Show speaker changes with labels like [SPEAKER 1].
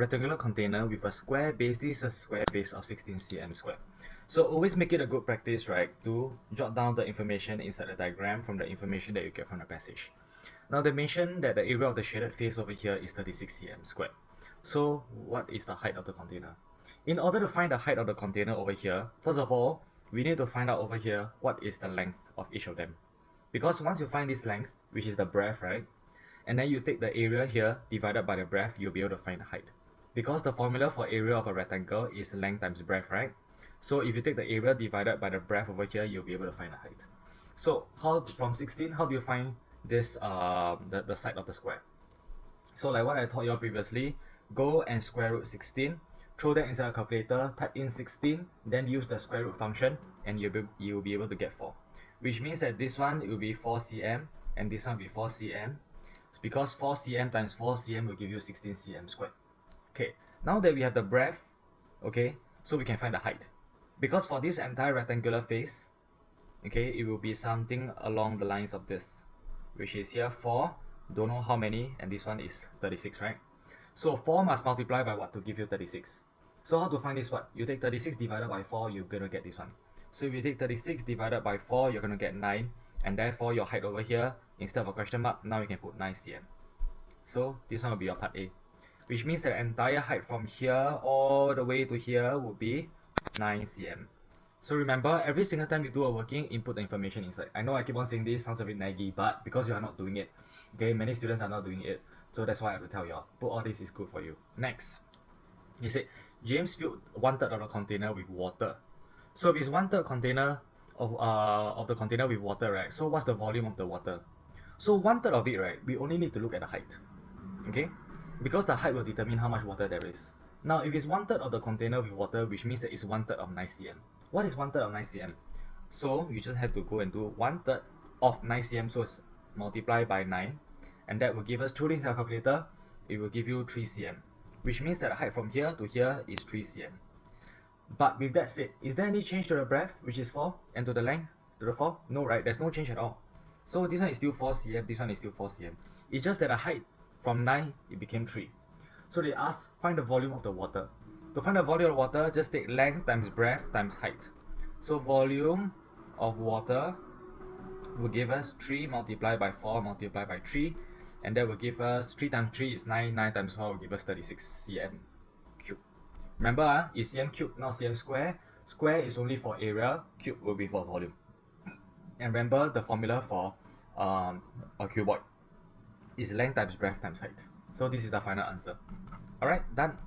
[SPEAKER 1] rectangular container with a square base. This is a square base of 16 cm squared. So always make it a good practice, right, to jot down the information inside the diagram from the information that you get from the passage. Now they mentioned that the area of the shaded face over here is 36 cm squared. So what is the height of the container? In order to find the height of the container over here, first of all, we need to find out over here what is the length of each of them. Because once you find this length, which is the breadth, right, and then you take the area here divided by the breadth, you'll be able to find the height. Because the formula for area of a rectangle is length times breadth, right? So if you take the area divided by the breadth over here, you'll be able to find the height. So from 16, how do you find this the side of the square? So like what I taught you all previously, go and square root 16, throw that inside a calculator, type in 16, then use the square root function, and you'll be able to get 4. Which means that this one will be 4 cm, and this one will be 4 cm, because 4 cm times 4 cm will give you 16 cm squared. Okay, now that we have the breadth, okay, so we can find the height. Because for this entire rectangular face, okay, it will be something along the lines of this, which is here 4, don't know how many, and this one is 36, right? So 4 must multiply by what to give you 36? So how to find this what? You take 36 divided by 4, you're going to get this one. So if you take 36 divided by 4, you're going to get 9, and therefore your height over here, instead of a question mark, now you can put 9 cm. So this one will be your part A, which means the entire height from here all the way to here would be 9 cm. So remember, every single time you do a working, input the information inside. I know I keep on saying this, sounds a bit naggy, but because you are not doing it, okay, many students are not doing it, so that's why I have to tell you all. Put all this is good for you. Next, he said, James filled 1/3 of the container with water. So if it's 1/3 container of the container with water, right? So what's the volume of the water? So 1/3 of it, right? We only need to look at the height, okay? Because the height will determine how much water there is. Now, if it's 1/3 of the container with water, which means that it's 1/3 of 9 cm. What is 1/3 of 9 cm? So you just have to go and do 1/3 of 9 cm, so it's multiplied by 9, and that will give us, through this calculator, it will give you 3 cm, which means that the height from here to here is 3 cm. But with that said, is there any change to the breadth, which is 4, and to the length, to the 4? No, right? There's no change at all. So this one is still 4 cm, this one is still 4 cm. It's just that the height from 9, it became 3. So they ask, find the volume of the water. To find the volume of water, just take length times breadth times height. So volume of water will give us 3 multiplied by 4 multiplied by 3, and that will give us 3 times 3 is 9, 9 times 4 will give us 36 cm cube. Remember, it's cm cube, not cm square. Square is only for area, cube will be for volume. And remember the formula for a cuboid is length times breadth times height. So this is the final answer. Alright, done.